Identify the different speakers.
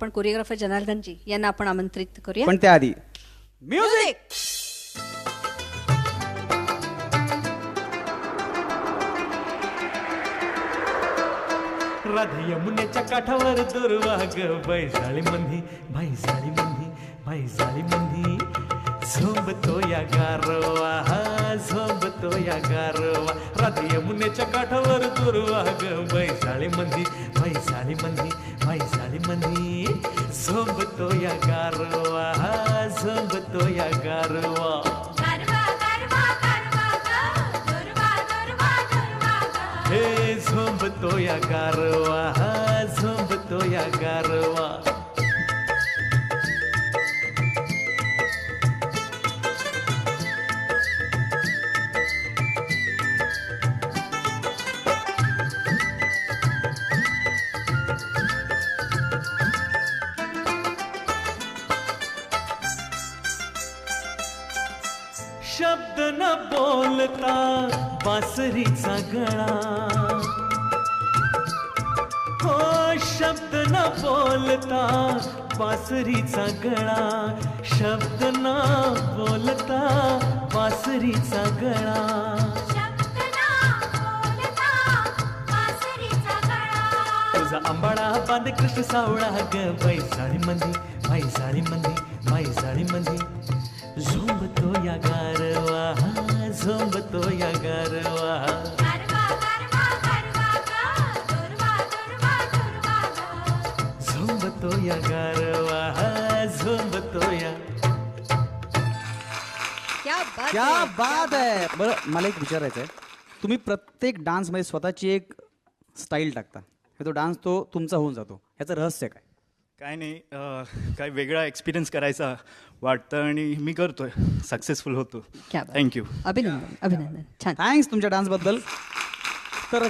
Speaker 1: आपण कोरिओग्राफर जनार्दनजी यांना आपण आमंत्रित करूया.
Speaker 2: पण त्याआधी म्युझिक.
Speaker 3: राधा यमुनेच्या काठावर दुर्वा ग बैसाळी मंदी बैसाळी मंदी बैसाळी मंदी झोंबतो या गारवा हा झोंबतो या गारवा. राधा यमुनेच्या काठावर दुर्वा ग बैसाळी मंदी बैसाळी मंदी बैसाळी मंदी झोंबतो या गारवा हा झोंबतो या गारवा. हे झोंबतो या गारवा हा झोंबतो या गारवा. शब्द न बोलता बासरीचा गळा हो शब्द न बोलता बासरीचा गळा शब्द न बोलता बासरीचा गळा. तुझा आंबाडा बांध कृष्ण सावळा ग बैसाळी मंदी बैसाळी मंदी बैसाळी मंदी झोंबतो या गारवा हा झोंबतो या गारवा. झोंबतो या गारवा हा झोंबतो या.
Speaker 2: क्या बात आहे. बरं मला एक विचारायचं आहे, तुम्ही प्रत्येक डान्समध्ये स्वतःची एक स्टाईल टाकता, तो डान्स तो तुमचा होऊन जातो, ह्याचं रहस्य काय?
Speaker 4: काय नाही, काय वेगळा एक्सपिरियन्स करायचा वाटतं आणि मी करतोय, सक्सेसफुल होतो.
Speaker 1: क्या बात.
Speaker 4: थँक्यू.
Speaker 1: अभिनंदन अभिनंदन. छान.
Speaker 2: थँक्स तुमच्या डान्सबद्दल. तर